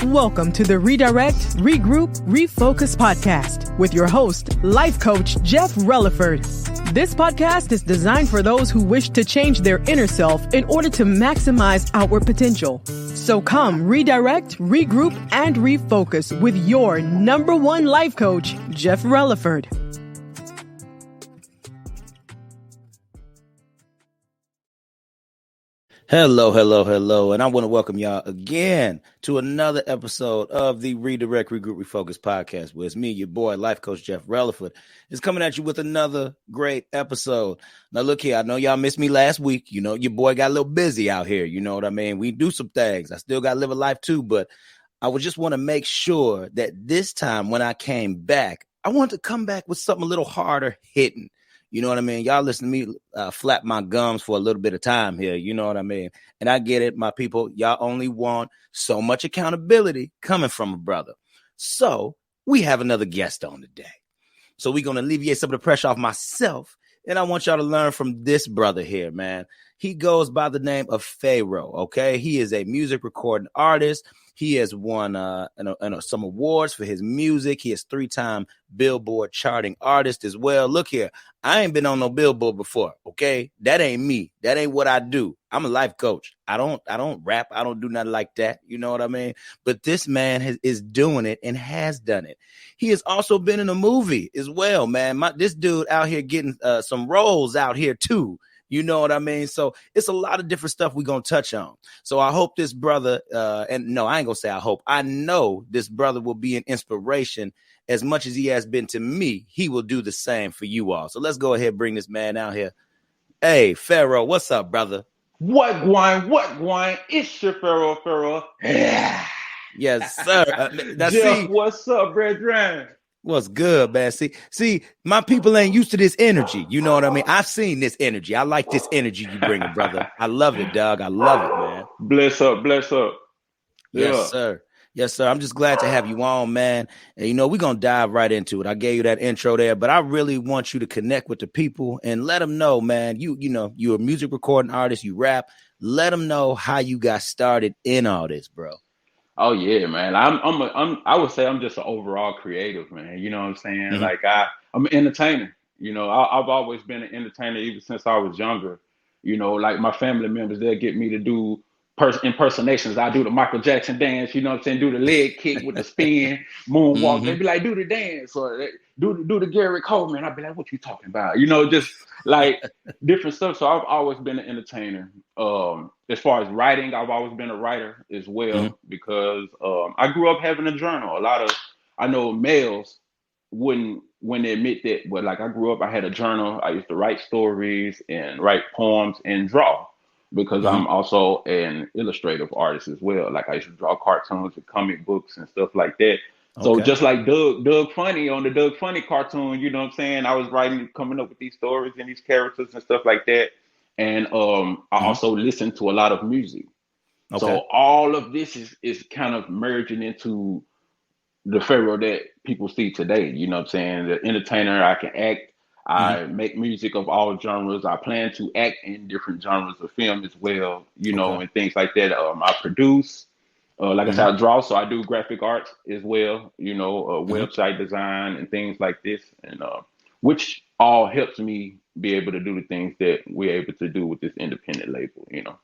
Welcome to the Redirect, Regroup, Refocus podcast with your host, life coach Jeff Relaford. This podcast is designed for those who wish to change their inner self in order to maximize outward potential. So come redirect, regroup, and refocus with your number one life coach, Jeff Relaford. Hello, and I want to welcome y'all again to another episode of the Redirect, Regroup, Refocus podcast, where it's me, your boy, life coach Jeff Relaford, is coming at you with another great episode. Now, look here, I know y'all missed me last week. You know, your boy got a little busy out here. You know what I mean? We do some things. I still got to live a life too, but I would just want to make sure that this time when I came back, I want to come back with something a little harder hitting. You know what I mean? Y'all listen to me flap my gums for a little bit of time here. You know what I mean? And I get it, my people. Y'all only want so much accountability coming from a brother. So we have another guest on today. So we're going to alleviate some of the pressure off myself. And I want y'all to learn from this brother here, man. He goes by the name of Fayro, okay? He is a music recording artist. He has won some awards for his music. He is 3-time Billboard charting artist as well. Look here, I ain't been on no Billboard before, okay? That ain't me. That ain't what I do. I'm a life coach. I don't rap. I don't do nothing like that. You know what I mean? But this man is doing it and has done it. He has also been in a movie as well, man. This dude out here getting some roles out here too. You know what I mean? So it's a lot of different stuff we're going to touch on. So I hope this brother, and no, I ain't going to say I hope. I know this brother will be an inspiration as much as he has been to me. He will do the same for you all. So let's go ahead and bring this man out here. Hey, Fayro, what's up, brother? What gwine? It's your Fayro. Yes, sir. Jeff, what's up, brethren? What's good, man? See, my people ain't used to this energy. You know what I mean? I've seen this energy. I like this energy you bring, brother. I love it, dog. I love it, man. Bless up. Yes, sir. I'm just glad to have you on, man. And, you know, we're going to dive right into it. I gave you that intro there, but I really want you to connect with the people and let them know, man, you know, you're a music recording artist, you rap. Let them know how you got started in all this, bro. Oh yeah, man. I would say I'm just an overall creative, man. You know what I'm saying? Mm-hmm. Like I'm an entertainer. You know, I've always been an entertainer even since I was younger. You know, like my family members, they'll get me to do impersonations. I do the Michael Jackson dance. You know what I'm saying? Do the leg kick with the spin, moonwalk. Mm-hmm. They be like, do the dance or do the Gary Coleman. I'd be like, what you talking about? You know, just like different stuff. So I've always been an entertainer. As far as writing, I've always been a writer as well because I grew up having a journal. I know males wouldn't admit that, but like I grew up, I had a journal. I used to write stories and write poems and draw because I'm also an illustrative artist as well. Like I used to draw cartoons and comic books and stuff like that. So just like Doug Funny on the Doug Funny cartoon, you know what I'm saying? I was coming up with these stories and these characters and stuff like that. And I also listen to a lot of music. Okay. So all of this is kind of merging into the Fayro that people see today. You know what I'm saying? The entertainer, I can act. I make music of all genres. I plan to act in different genres of film as well, you know, and things like that. I produce. Like I said, I draw, so I do graphic arts as well, you know, website design and things like this, and which all helps me be able to do the things that we're able to do with this independent label, you know.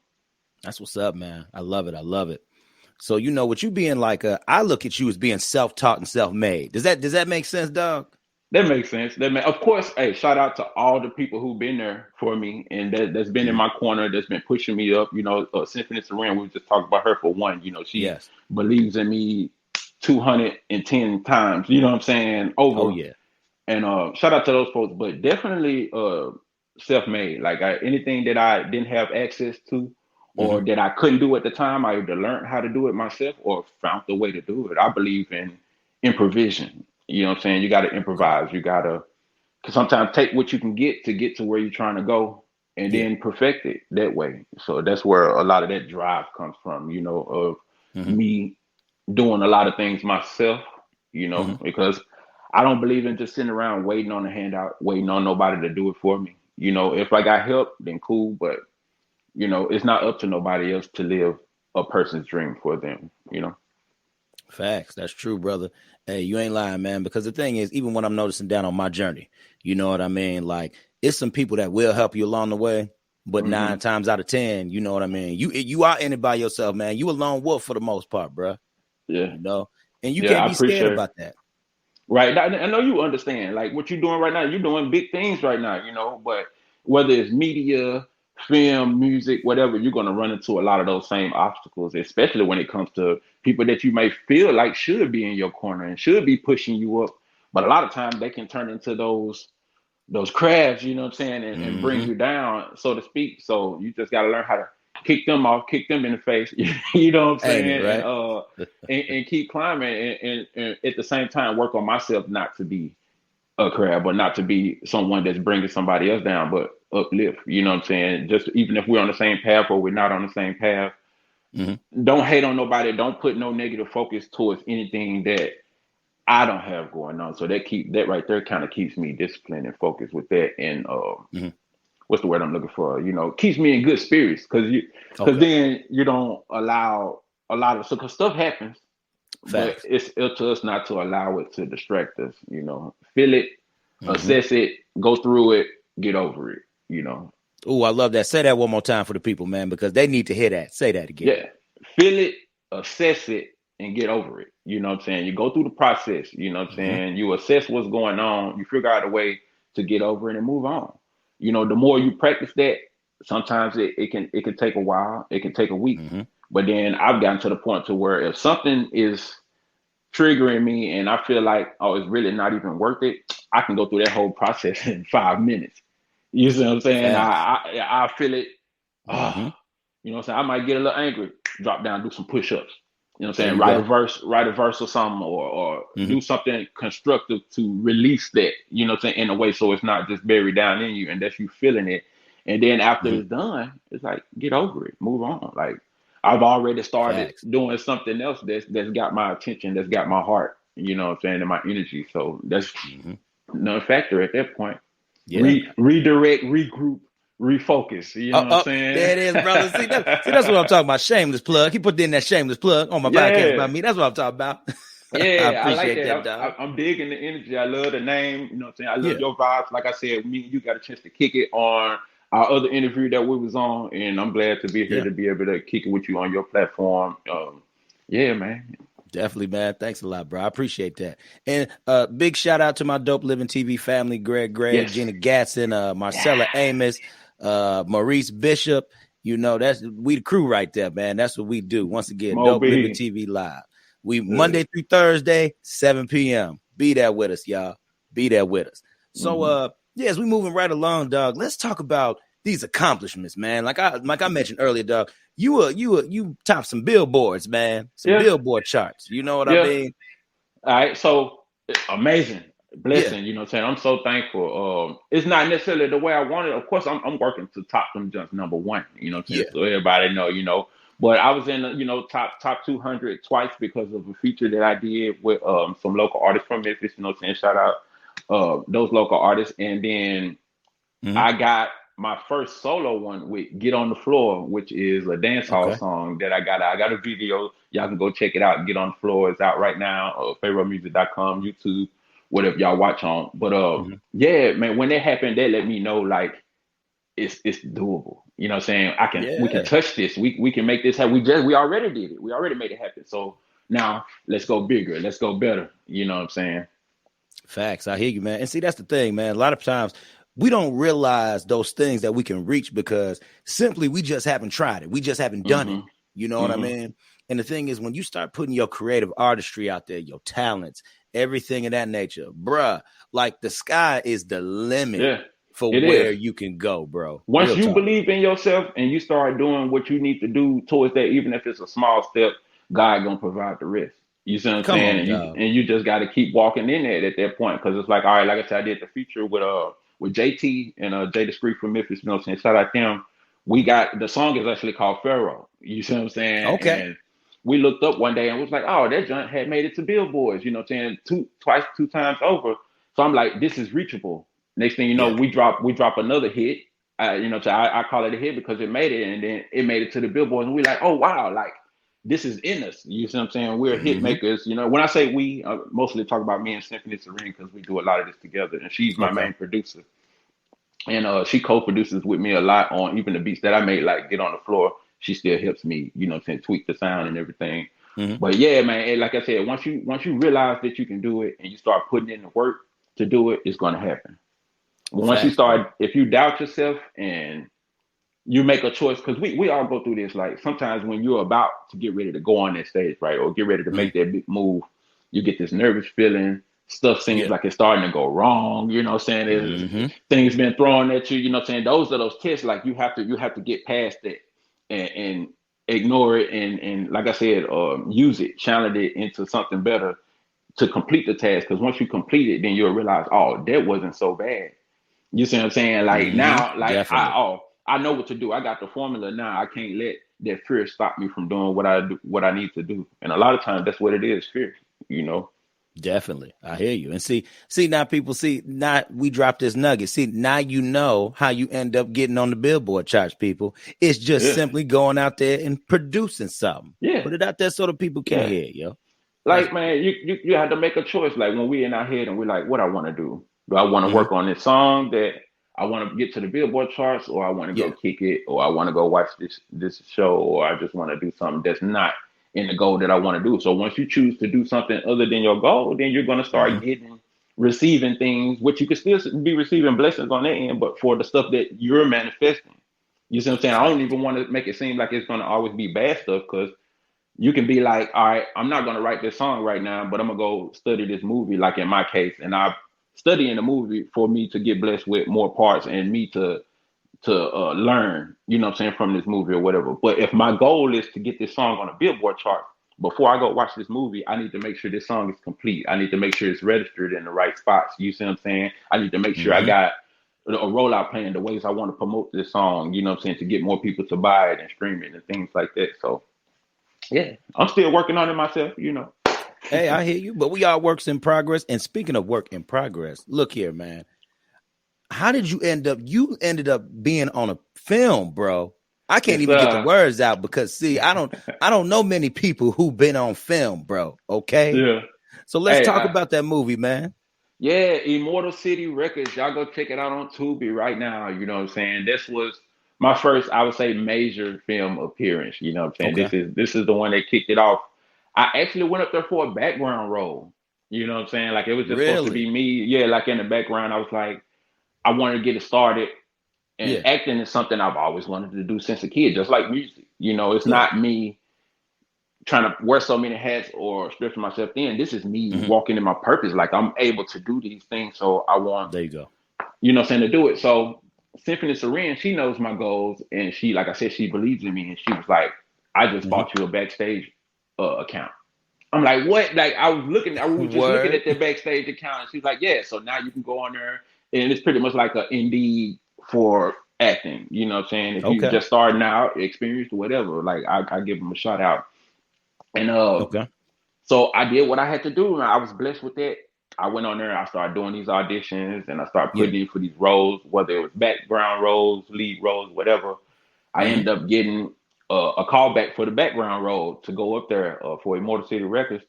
That's what's up, man. I love it. So, you know, what you being like, I look at you as being self-taught and self-made. Does that make sense, dog? That makes sense. Of course, hey, shout out to all the people who've been there for me and that's been in my corner, that's been pushing me up. You know, Symphony Saran, we just talked about her for one. You know, she believes in me 210 times. You know what I'm saying? Over. Oh yeah. And shout out to those folks, but definitely self-made. Like anything that I didn't have access to or that I couldn't do at the time, I either learned how to do it myself or found the way to do it. I believe in improvisation. You know what I'm saying? You got to improvise. You got to sometimes take what you can get to where you're trying to go and then perfect it that way. So that's where a lot of that drive comes from, you know, of me doing a lot of things myself, you know, because I don't believe in just sitting around waiting on a handout, waiting on nobody to do it for me. You know, if I got help, then cool. But, you know, it's not up to nobody else to live a person's dream for them, you know. Facts. That's true, brother. Hey, you ain't lying, man. Because the thing is, even when I'm noticing down on my journey, you know what I mean? Like, it's some people that will help you along the way, but 9 times out of 10, you know what I mean? You are in it by yourself, man. You a lone wolf for the most part, bro. Yeah. You know? And you Yeah, can't I be scared appreciate it. about that. Right. I know you understand. Like what you're doing right now, you're doing big things right now, you know, but whether it's media, film, music, whatever, you're going to run into a lot of those same obstacles, especially when it comes to people that you may feel like should be in your corner and should be pushing you up. But a lot of times they can turn into those crabs, you know what I'm saying, and bring you down, so to speak. So you just got to learn how to kick them off, kick them in the face, you know what I'm saying, Ain't it, right? and keep climbing, and at the same time work on myself not to be a crab or not to be someone that's bringing somebody else down, but uplift. You know what I'm saying? Just even if we're on the same path or we're not on the same path, don't hate on nobody. Don't put no negative focus towards anything that I don't have going on. So that right there kind of keeps me disciplined and focused with that. And what's the word I'm looking for? You know, keeps me in good spirits because then you don't allow a lot of because stuff happens, Facts. but it's up to us not to allow it to distract us. You know, feel it, assess it, go through it, get over it. You know. Oh, I love that. Say that one more time for the people, man, because they need to hear that. Say that again. Yeah, feel it, assess it, and get over it. You know what I'm saying? You go through the process, you know what I'm saying? You assess what's going on, you figure out a way to get over it and move on. You know, the more you practice that, sometimes it can take a while, it can take a week. But then I've gotten to the point to where if something is triggering me and I feel like, oh, it's really not even worth it, I can go through that whole process in 5 minutes. You see what I'm saying? I feel it. You know what I'm saying? I might get a little angry, drop down, do some push-ups. You know what I'm saying? Write a verse or something, or do something constructive to release that, you know what I'm saying, in a way so it's not just buried down in you and that's you feeling it. And then after it's done, it's like, get over it, move on. Like I've already started doing something else that's got my attention, that's got my heart, you know what I'm saying, and my energy. So that's no factor at that point. Yeah. Redirect, regroup, refocus. You know what I'm saying? There it is, brother. See, that's what I'm talking about. Shameless plug. He put in that shameless plug on my podcast about me. That's what I'm talking about. Yeah, I like that. I'm digging the energy. I love the name. You know what I'm saying? I love your vibes. Like I said, me and you got a chance to kick it on our other interview that we was on, and I'm glad to be here to be able to kick it with you on your platform. Yeah, man. Definitely, man. Thanks a lot, bro. I appreciate that. And big shout out to my Dope Living TV family, Greg Gray, Gina Gatson, Marcella Amos, Maurice Bishop. You know, we the crew right there, man. That's what we do. Once again, Dope Living TV Live. We Monday through Thursday, 7 p.m. Be there with us, y'all. Be there with us. So, as we moving right along, dog, let's talk about these accomplishments, man. Like I mentioned earlier, dog, you top some billboards, man. Some billboard charts. You know what I mean? All right. So amazing. Blessing, you know what I'm saying? I'm so thankful. It's not necessarily the way I wanted. Of course, I'm working to top them just number one, you know what I'm saying? So everybody know, you know. But I was in the, top 200 twice because of a feature that I did with some local artists from Memphis, you know what I'm saying? Shout out those local artists. And then I got my first solo one with Get on the Floor, which is a dance hall song that I got a video. Y'all can go check it out. Get on the Floor. It's out right now. FayroMusic.com, YouTube, whatever y'all watch on. But yeah, man, when that happened, that let me know like it's doable. You know what I'm saying? We can touch this. We can make this happen. We already did it. We already made it happen. So now let's go bigger. Let's go better. You know what I'm saying? Facts. I hear you, man. And see, that's the thing, man. A lot of times we don't realize those things that we can reach because simply we just haven't tried it. We just haven't done it. You know what I mean? And the thing is, when you start putting your creative artistry out there, your talents, everything of that nature, bruh, like the sky is the limit for where you can go, bro. Once you believe in yourself and you start doing what you need to do towards that, even if it's a small step, God gonna provide the rest. You see what I'm saying? And you just got to keep walking in there at that point, because it's like, all right, like I said, I did the feature with JT and Jay Discreet from Memphis. You know what I'm saying? Shout out them. We got the song is actually called Fayro. You see what I'm saying? Okay. And we looked up one day and was like, oh, that joint had made it to billboards. You know what I'm saying? Two times over. So I'm like, this is reachable. Next thing you know, we drop another hit. You know, so I call it a hit because it made it, and then it made it to the billboards, and we're like, oh wow, like this is in us. You see what I'm saying? We're hit Mm-hmm. makers. You know, when I say we, I mostly talk about me and Symphony Serene because we do a lot of this together, and she's my Okay. main producer. And she co-produces with me a lot on even the beats that I made, like Get on the Floor. She still helps me, you know what I'm saying, tweak the sound and everything. Mm-hmm. But yeah, man, and like I said, once you realize that you can do it and you start putting in the work to do it, it's gonna happen. But once you Facts, bro. start, if you doubt yourself and you make a choice, because we all go through this, like sometimes when you're about to get ready to go on that stage, right, or get ready to Mm-hmm. make that big move, you get this nervous feeling. Stuff seems Yeah. like it's starting to go wrong. You know what I'm saying? Mm-hmm. Things been thrown at you. You know what I'm saying? Those are those tests. Like you have to get past it and ignore it and like I said, use it, channel it into something better to complete the task. Because once you complete it, then you'll realize, oh, that wasn't so bad. You see what I'm saying? Like now, Mm-hmm. like Definitely. I know what to do. I got the formula now. I can't let that fear stop me from doing what I need to do. And a lot of times that's what it is, fear. You know. Definitely. I hear you. And see now people now we dropped this nugget. See, now you know how you end up getting on the Billboard charts, people. It's just Yeah. simply going out there and producing something. Yeah. Put it out there so the people can Yeah. hear it, yo. Like, man, you have to make a choice. Like when we in our head and we're like, what I want to do. Do I want to Mm-hmm. work on this song that I want to get to the Billboard charts, or I want to go Yeah. kick it, or I want to go watch this show, or I just want to do something that's not in the goal that I want to do. So once you choose to do something other than your goal, then you're going to start Mm-hmm. receiving things, which you could still be receiving blessings on that end, but for the stuff that you're manifesting. You see what I'm saying? I don't Fact. even want to make it seem like it's going to always be bad stuff, because you can be like, all right, I'm not going to write this song right now, but I'm going to go study this movie, like in my case. And I study in the movie for me to get blessed with more parts and me to learn, you know what I'm saying, from this movie or whatever. But if my goal is to get this song on a Billboard chart, before I go watch this movie, I need to make sure this song is complete. I need to make sure it's registered in the right spots. You see what I'm saying? I need to make sure I Mm-hmm. got a rollout plan, the ways I want to promote this song, you know what I'm saying, to get more people to buy it and stream it and things like that. So yeah, I'm still working on it myself, you know. Hey, I hear you, but we are works in progress. And speaking of work in progress, look here, man. How did you end up? You ended up being on a film, bro. I can't even get the words out because see, I don't know many people who've been on film, bro. Okay. Yeah. So let's talk about that movie, man. Yeah, Immortal City Records. Y'all go check it out on Tubi right now. You know what I'm saying? This was my first, I would say, major film appearance. You know what I'm saying? Okay. This is the one that kicked it off. I actually went up there for a background role. You know what I'm saying? Like it was just supposed to Really? be me. Yeah, like in the background. I was like, I wanted to get it started. And acting is something I've always wanted to do since a kid, just like music. You know, it's not me trying to wear so many hats or stretch myself thin. This is me walking in my purpose. Like I'm able to do these things. So I want, There you go. you know what I'm saying, to do it. So Symphony Serene, she knows my goals. And she, like I said, she believes in me. And she was like, I just bought you a backstage account. I'm like, what? Like we were just looking at the backstage account. And she's like, yeah, so now you can go on there. And it's pretty much like an Indeed for acting. You know what I'm saying? If you just starting out, experienced or whatever, like I give them a shout out. And so I did what I had to do, and I was blessed with that. I went on there, and I started doing these auditions, and I started putting in for these roles, whether it was background roles, lead roles, whatever. I ended up getting a call back for the background role to go up there for Immortal City Records.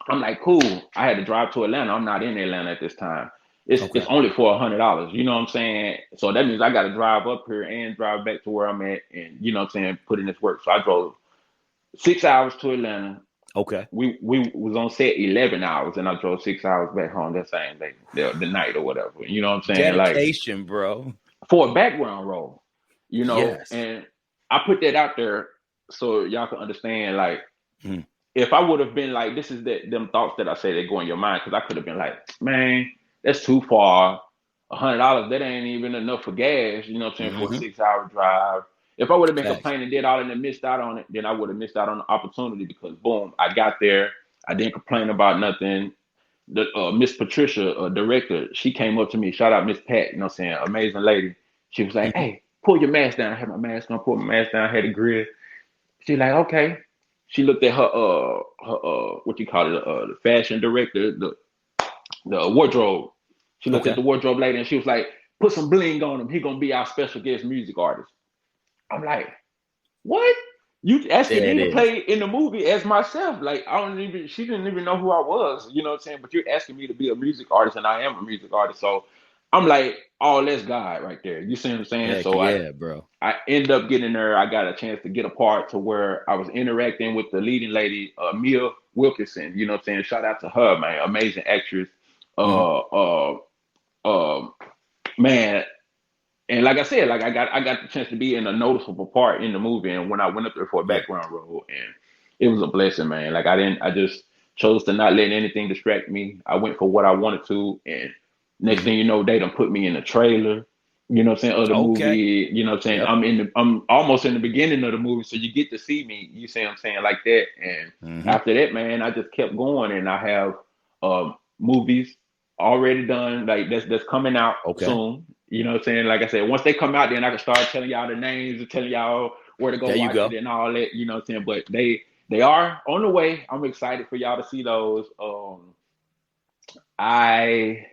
I'm like, cool. I had to drive to Atlanta. I'm not in Atlanta at this time. It's only for $100. You know what I'm saying? So that means I got to drive up here and drive back to where I'm at, and you know what I'm saying, put in this work. So I drove 6 hours to Atlanta. Okay. We was on set 11 hours, and I drove 6 hours back home that same day, the night or whatever. You know what I'm saying? Dedication, like, bro. For a background role, you know. And I put that out there so y'all can understand. Like, if I would have been like, this is them thoughts that I say that go in your mind, because I could have been like, man, that's too far. $100, that ain't even enough for gas. You know what I'm saying? For a 6 hour drive. If I would have been complaining, did all, and missed out on it, then I would have missed out on the opportunity, because boom, I got there. I didn't complain about nothing. The Miss Patricia, director, she came up to me. Shout out Miss Pat, you know what I'm saying? Amazing lady. She was like, hey, pull your mask down. I had my mask on, pull my mask down, I had a grid. She's like, okay. She looked at her what you call it, the fashion director, the wardrobe. She looked at the wardrobe lady, and she was like, put some bling on him. He gonna be our special guest music artist. I'm like, what? You asking There me it to is. play in the movie as myself. Like, she didn't even know who I was, you know what I'm saying? But you're asking me to be a music artist, and I am a music artist. So I'm like, oh, that's God right there. You see what I'm saying? Heck So yeah, bro. I end up getting there. I got a chance to get a part to where I was interacting with the leading lady, Mia Wilkinson. You know what I'm saying? Shout out to her, man. Amazing actress. Mm-hmm. Uh, uh, man. And like I said, like I got the chance to be in a noticeable part in the movie. And when I went up there for a Yeah. background role, and it was a blessing, man. Like I just chose to not let anything distract me. I went for what I wanted to, and next Mm-hmm. thing you know, they done put me in the trailer. You know what I'm saying? Of the Okay. movie. You know what I'm saying? Yep. I'm almost in the beginning of the movie, so you get to see me. You see what I'm saying? Like that. And Mm-hmm. after that, man, I just kept going, and I have movies already done. Like that's coming out Okay. soon. You know what I'm saying? Like I said, once they come out, then I can start telling y'all the names and telling y'all where to go There you watch it go. and all that. You know what I'm saying? But they are on the way. I'm excited for y'all to see those. I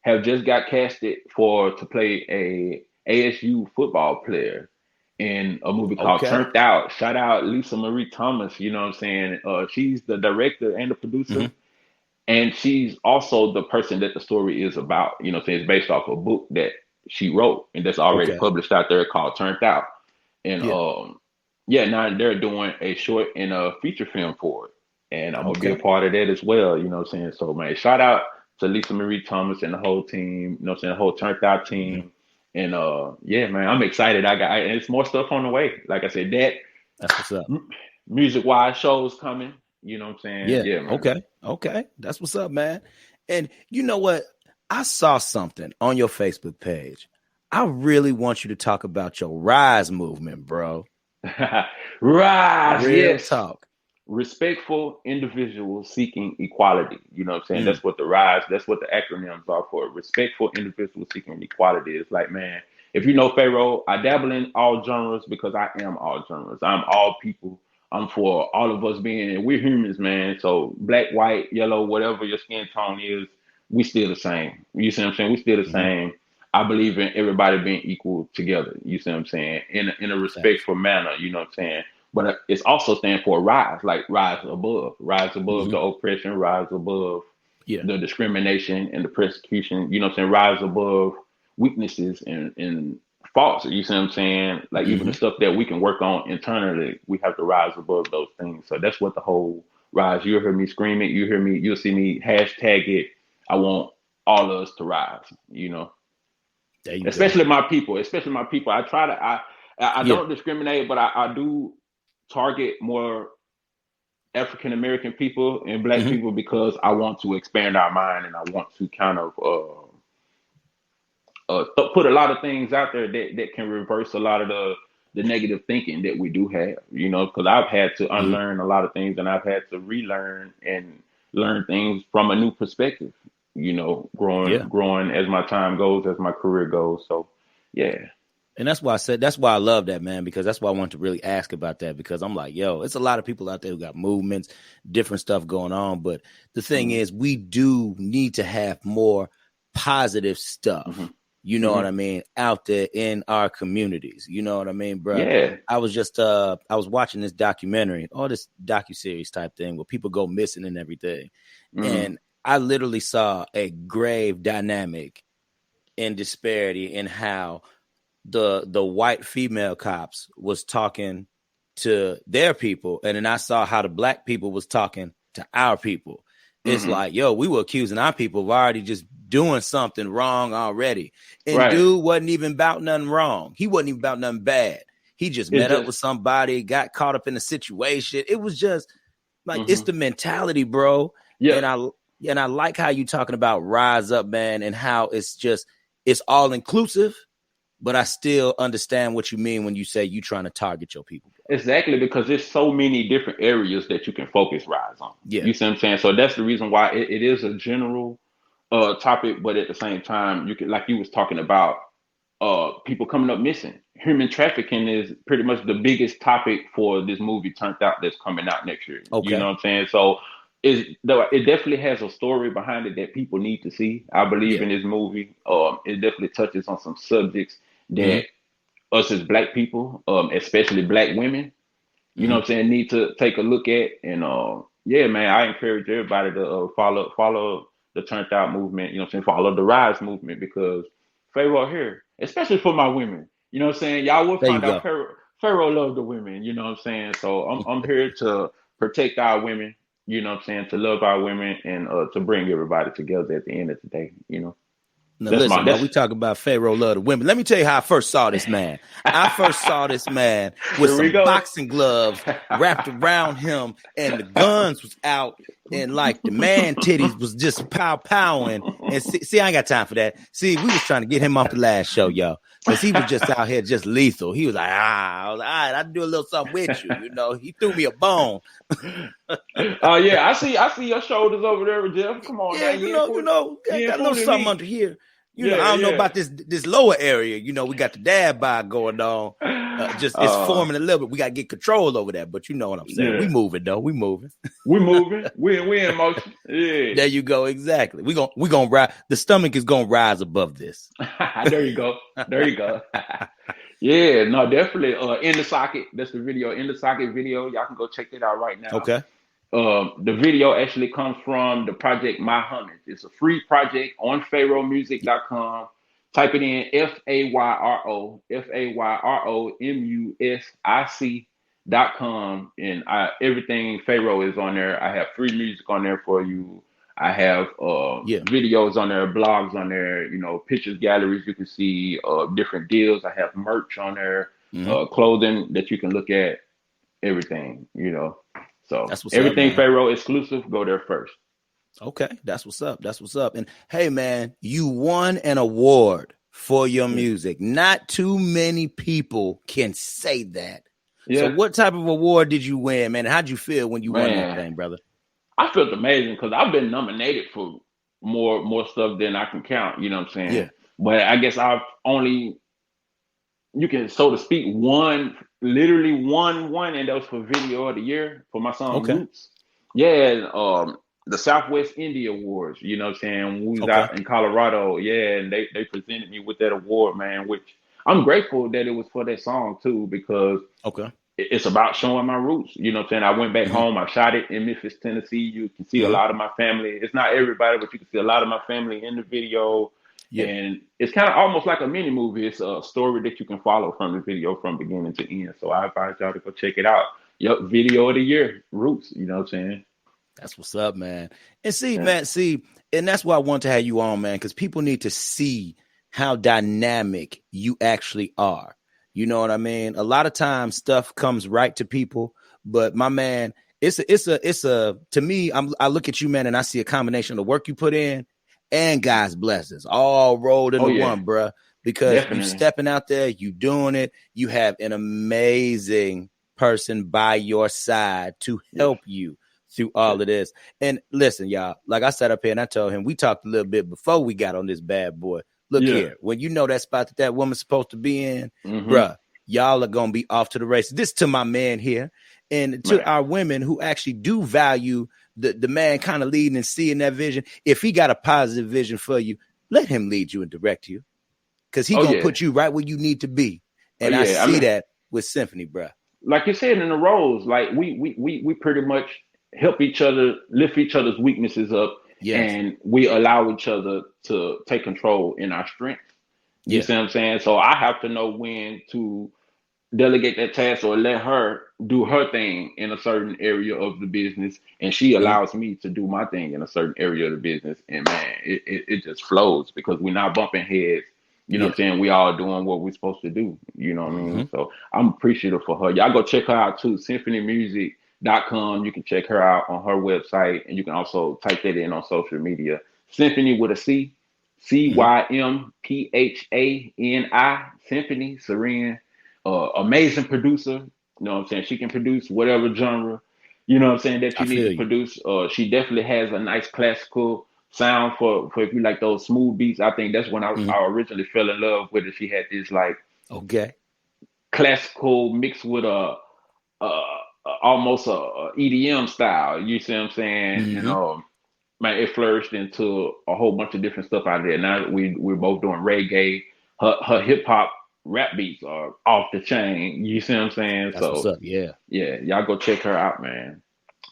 have just got casted to play a ASU football player in a movie called Okay. Turned Out. Shout out Lisa Marie Thomas. You know what I'm saying? She's the director and the producer. Mm-hmm. And she's also the person that the story is about. You know what I'm saying? It's based off a book that she wrote and that's already Okay. published out there called Turned Out. And Yeah. yeah, now they're doing a short and a feature film for it. And I'm gonna be a Okay. part of that as well, you know what I'm saying? So man, shout out to Lisa Marie Thomas and the whole team, you know what I'm saying, the whole Turned Out Mm-hmm. team. And yeah, man, I'm excited. And it's more stuff on the way. Like I said, that That's what's up. music wise shows coming, you know what I'm saying? Yeah. Yeah, man. Okay. Okay. That's what's up, man. And you know what? I saw something on your Facebook page. I really want you to talk about your Rise movement, bro. Rise, Real yes. talk. Respectful individuals seeking equality. You know what I'm saying? Mm. That's what the RISE, that's what the acronyms are for. Respectful individuals seeking equality. It's like, man, if you know Fayro, I dabble in all genres because I am all genres. I'm all people. I'm for all of us being, we're humans, man. So black, white, yellow, whatever your skin tone is, we still the same. You see what I'm saying? We still the Mm-hmm. same. I believe in everybody being equal together. You see what I'm saying? In a Thanks. respectful manner. You know what I'm saying? But it's also stand for rise, like rise above Mm-hmm. the oppression, rise above Yeah. the discrimination and the persecution. You know what I'm saying? Rise above weaknesses and faults. You see what I'm saying? Like even Mm-hmm. the stuff that we can work on internally, we have to rise above those things. So that's what the whole rise. You'll hear me screaming. You hear me. You'll see me hashtag it. I want all of us to rise. You know, There you go. especially my people. Especially my people. I try to. I Yeah. don't discriminate, but I do target more African American people and Black Mm-hmm. people because I want to expand our mind and I want to kind of put a lot of things out there that can reverse a lot of the negative thinking that we do have. You know, because I've had to Mm-hmm. unlearn a lot of things and I've had to relearn and learn things from a new perspective. You know, Yeah. growing as my time goes, as my career goes. So, yeah. And that's why I love that, man, because that's why I wanted to really ask about that, because I'm like, yo, it's a lot of people out there who got movements, different stuff going on. But the thing is, we do need to have more positive stuff, Mm-hmm. you know Mm-hmm. what I mean, out there in our communities. You know what I mean, bro? Yeah. I was just, I was watching this documentary, or this docuseries type thing where people go missing and everything. Mm-hmm. And I literally saw a grave dynamic and disparity in how the white female cops was talking to their people, and then I saw how the Black people was talking to our people. It's like, yo, we were accusing our people of already just doing something wrong already. And Right. dude wasn't even about nothing wrong. He wasn't even about nothing bad. He just met up with somebody, got caught up in a situation. It was just like, it's the mentality, bro. Yeah. And I like how you talking about rise up, man, and how it's all inclusive. But I still understand what you mean when you say you trying to target your people, bro. Exactly, because there's so many different areas that you can focus rise on. Yeah. You see what I'm saying? So that's the reason why it is a general topic, but at the same time, you can, like you was talking about, people coming up missing. Human trafficking is pretty much the biggest topic for this movie Turned Out that's coming out next year. You know Okay. what I'm saying? So it definitely has a story behind it that people need to see. I believe Yeah. in this movie. It definitely touches on some subjects that Mm-hmm. us as Black people, especially Black women, you know what I'm saying, need to take a look at. And yeah, man, I encourage everybody to follow the Turned Out movement, you know what I'm saying, follow the Rise movement, because Fayro here, especially for my women, you know what I'm saying, y'all will There you find go. out Fayro love the women, you know what I'm saying. So I'm here to protect our women, you know what I'm saying, to love our women, and to bring everybody together at the end of the day, you know. Now listen, while we talk about Fayro love the women, let me tell you how I first saw this man. I first saw this man with Here we some go. boxing gloves wrapped around him, and the guns was out, and like the man titties was just pow-powing. And see, I ain't got time for that. See, we was trying to get him off the last show, y'all, because he was just out here just lethal. He was like, I was like, all right, I'll do a little something with you. You know, he threw me a bone. Yeah, I see your shoulders over there, Jeff. Come on, Yeah, now. you know, got a little something under here. You know, I don't know about this lower area. You know, we got the dad bod going on. Just it's forming a little bit. We got to get control over that. But you know what I'm saying. We moving though. We moving. We moving. We in motion. Yeah. There you go. Exactly. We gonna rise. The stomach is gonna rise above this. There you go. There you go. Yeah. No, definitely. In the socket. That's the video. In the socket video. Y'all can go check it out right now. Okay. The video actually comes from the project My Homage. It's a free project on FayroMusic.com. Type it in FayroMusic.com, and everything Fayro is on there. I have free music on there for you. I have videos on there, blogs on there, you know, pictures, galleries you can see, different deals. I have merch on there, clothing that you can look at, everything, you know. So everything Fayro exclusive, go there first. Okay, that's what's up. That's what's up. And hey, man, you won an award for your music. Not too many people can say that. Yeah. So what type of award did you win, man? How'd you feel when you won that thing, brother? I felt amazing because I've been nominated for more stuff than I can count. You know what I'm saying? Yeah. But I guess I've only, you can, so to speak, literally won, and that was for Video of the Year for my song Roots. Yeah, the Southwest Indie Awards, you know what I'm saying? We was out in Colorado, and they presented me with that award, man, which I'm grateful that it was for that song too, because it's about showing my roots, you know what I'm saying? I went back home, I shot it in Memphis, Tennessee. You can see a lot of my family. It's not everybody, but you can see a lot of my family in the video. Yeah. And it's kind of almost like a mini movie. It's a story that you can follow from the video from beginning to end. So I advise y'all to go check it out. Yep, Video of the Year, Roots, you know what I'm saying? That's what's up, man. And see, man, and that's why I want to have you on, man, because people need to see how dynamic you actually are. You know what I mean? A lot of times stuff comes right to people, but my man, it's a to me, I look at you, man, and I see a combination of the work you put in and God's blessings all rolled into one, bruh, because you stepping out there, you doing it. You have an amazing person by your side to help you through all of this. And listen, y'all, like I sat up here and I told him, we talked a little bit before we got on this bad boy. Look here, when you know that spot that woman's supposed to be in, bruh, y'all are going to be off to the races. This to my man here and to our women who actually do value the man kind of leading and seeing that vision. If he got a positive vision for you, let him lead you and direct you, because he going to put you right where you need to be. And I see that with Symphony, bruh. Like you said in the roles, like we pretty much help each other, lift each other's weaknesses up. And we allow each other to take control in our strength. You see what I'm saying? So I have to know when to delegate that task or let her do her thing in a certain area of the business. And she allows me to do my thing in a certain area of the business. And man, it just flows because we're not bumping heads. You know what I'm saying? We all doing what we're supposed to do. You know what I mean? So I'm appreciative for her. Y'all go check her out too. SymphonyMusic.com. You can check her out on her website, and you can also type that in on social media. Symphony with a C, CYMPHANI, Symphony, Serene, amazing producer. You know what I'm saying? She can produce whatever genre, you know what I'm saying, that you need to produce. She definitely has a nice classical sound for if you like those smooth beats. I think that's when I originally fell in love with it. She had this like classical mixed with almost a EDM style, you see what I'm saying? And man, it flourished into a whole bunch of different stuff out there. Now we're both doing reggae. Her hip hop rap beats are off the chain. You see what I'm saying? That's what's So up. Yeah. yeah, y'all go check her out, man.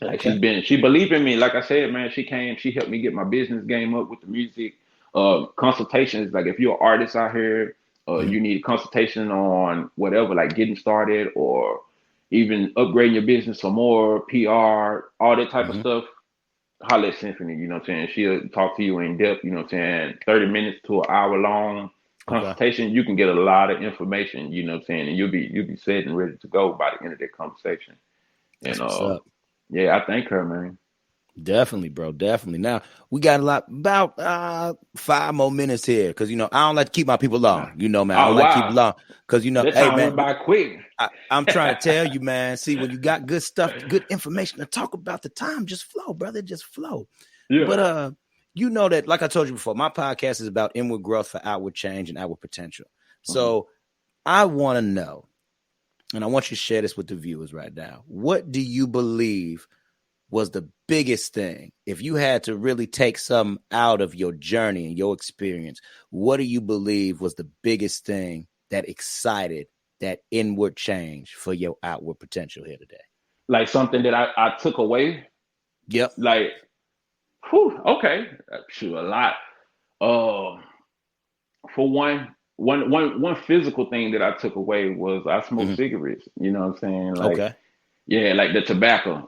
Like Okay. she believed in me. Like I said, man, she helped me get my business game up with the music. Consultations, like if you're an artist out here, Mhm. you need consultation on whatever, like getting started or even upgrading your business some more, PR, all that type of Mhm. stuff. Holla at Symphony, you know what I'm saying? She'll talk to you in depth, you know what I'm saying? 30 minutes to an hour long Okay. consultation. You can get a lot of information, you know what I'm saying? And you'll be set and ready to go by the end of that conversation. And That's what's up. yeah, I thank her, man. Definitely, bro. Definitely. Now we got about 5 more minutes here because I don't like to keep my people long. Man, I Oh don't like to keep wow, them long because that hey time went man, by quick. I'm trying to tell you, man. See, when you got good stuff, good information to talk about, the time just flow, brother, just flow. Yeah. But that, like I told you before, my podcast is about inward growth for outward change and outward potential. So I want to know, and I want you to share this with the viewers right now. What do you believe was the biggest thing? If you had to really take some out of your journey and your experience, what do you believe was the biggest thing that excited that inward change for your outward potential here today? Like something that I took away. Yep. Like, whew, okay, shoot, a lot. Uh, for one physical thing that I took away was I smoke cigarettes. You know what I'm saying? Like, Okay. yeah, like the tobacco.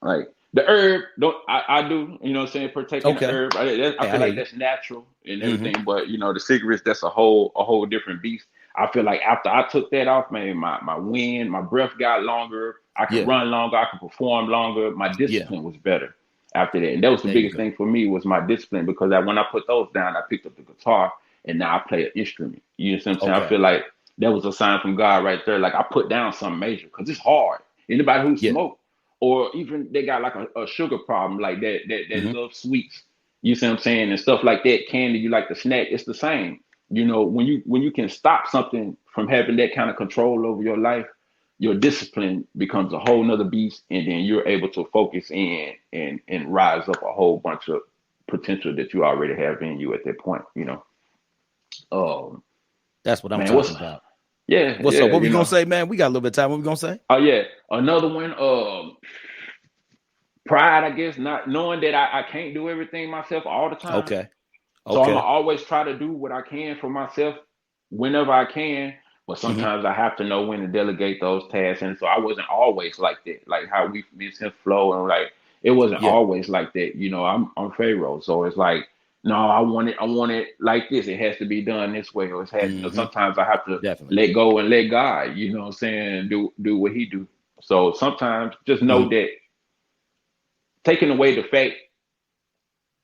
Like the herb. Don't I do? You know what I'm saying? Partaking the Okay. herb. I I feel hear like you. that's natural and everything. But the cigarettes, that's a whole different beast. I feel like after I took that off, man, my wind, my breath got longer. I could Yeah. run longer. I could perform longer. My Yeah. discipline was better after that, and that was the There you biggest go. thing for me was my discipline because when I put those down, I picked up the guitar and now I play an instrument. You know what I'm saying? I Okay. feel like that was a sign from God right there. Like I put down something major because it's hard. Anybody who Yeah. smoke or even they got like a sugar problem like that love sweets. You see what I'm saying? And stuff like that, candy you like to snack, it's the same. When you can stop something from having that kind of control over your life, your discipline becomes a whole nother beast, and then you're able to focus in and rise up a whole bunch of potential that you already have in you at that point. That's what I'm Man, talking about. What's yeah, up? What we gonna say, man? We got a little bit of time. What we gonna say? Oh yeah, another one. Pride, I guess, not knowing that I can't do everything myself all the time. Okay. So I'm Okay. gonna always try to do what I can for myself whenever I can. But sometimes I have to know when to delegate those tasks. And so I wasn't always like that. Like how we just flow and like it wasn't Yeah. always like that. I'm Fayro. So it's like, no, I want it like this. It has to be done this way. Or sometimes I have to Definitely. let go and let God, you know what I'm saying, do what he do. So sometimes just know that taking away the fact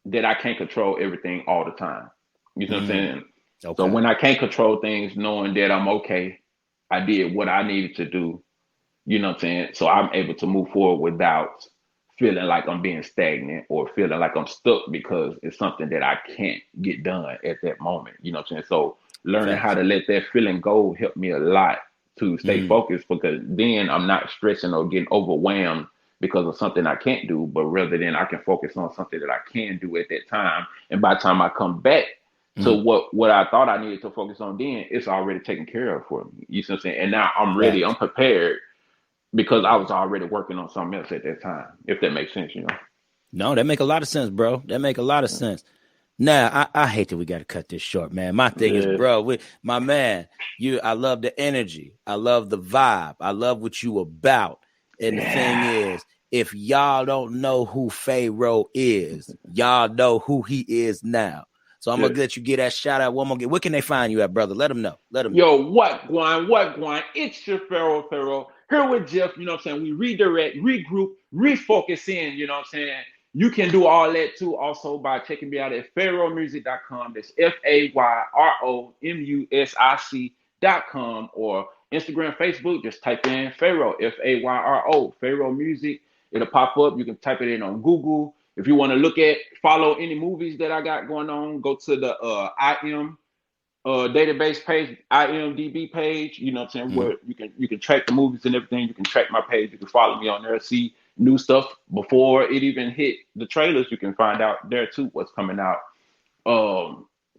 that I can't control everything all the time. You know what I'm saying? Okay. So when I can't control things, knowing that I'm okay, I did what I needed to do. You know what I'm saying? So I'm able to move forward without feeling like I'm being stagnant or feeling like I'm stuck because it's something that I can't get done at that moment. You know what I'm saying? So learning how to let that feeling go helped me a lot to stay focused because then I'm not stressing or getting overwhelmed because of something I can't do, but rather than I can focus on something that I can do at that time. And by the time I come back to what I thought I needed to focus on then, it's already taken care of for me. You see what I'm saying? And now I'm ready, I'm prepared because I was already working on something else at that time, if that makes sense. No, that make a lot of sense, bro. That make a lot of sense. Now, I hate that we got to cut this short, man. My thing is, bro, my man, I love the energy. I love the vibe. I love what you about. And the thing is, if y'all don't know who Fayro is, y'all know who he is now. So I'm going to let you get that shout out one more. Where can they find you at, brother? Let them know. Yo, what, Guan? It's your Fayro. Here with Jeff, you know what I'm saying? We redirect, regroup, refocus in, you know what I'm saying? You can do all that too also by checking me out at FayroMusic.com. That's FayroMusic.com or Instagram, Facebook. Just type in Fayro, Fayro, Fayro Music. It'll pop up. You can type it in on Google. If you want to follow any movies that I got going on, go to the IM database page, IMDb page, you know what I'm saying, where you can track the movies and everything. You can track my page. You can follow me on there, see new stuff before it even hit the trailers. You can find out there too what's coming out.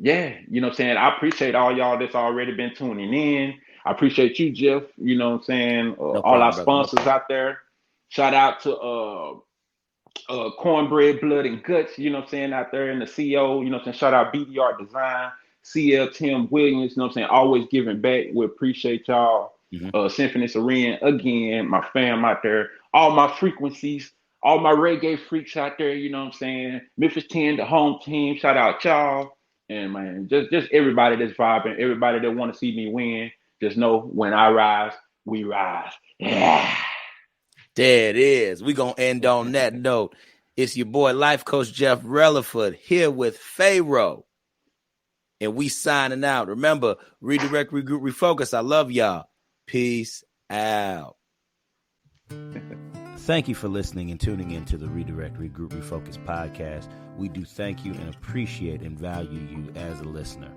yeah, you know what I'm saying? I appreciate all y'all that's already been tuning in. I appreciate you, Jeff. You know what I'm saying? No All our problem, brother. No sponsors problem. out there. Shout out to Cornbread, Blood, and Guts, you know what I'm saying, out there in the CO, you know what I'm saying? Shout out BDR Design, CL Tim Williams, you know what I'm saying? Always giving back. We appreciate y'all. Symphony Serene, again, my fam out there, all my frequencies, all my reggae freaks out there, you know what I'm saying? Memphis 10, the home team, shout out y'all. And man, just everybody that's vibing, everybody that want to see me win, just know when I rise, we rise. Yeah. There it is. We're going to end on that note. It's your boy, Life Coach Jeff Relaford, here with Fayro. And we signing out. Remember, redirect, regroup, refocus. I love y'all. Peace out. Thank you for listening and tuning in to the Redirect, Regroup, Refocus podcast. We do thank you and appreciate and value you as a listener.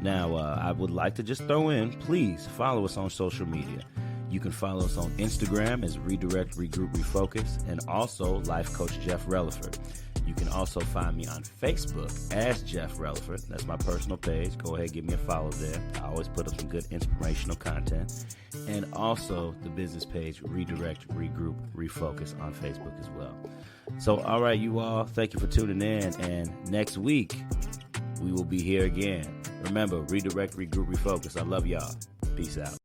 Now, I would like to just throw in, please follow us on social media. You can follow us on Instagram as Redirect, Regroup, Refocus, and also Life Coach Jeff Relaford. You can also find me on Facebook as Jeff Relaford. That's my personal page. Go ahead, give me a follow there. I always put up some good inspirational content. And also the business page, Redirect, Regroup, Refocus on Facebook as well. So, all right, you all, thank you for tuning in. And next week, we will be here again. Remember, Redirect, Regroup, Refocus. I love y'all. Peace out.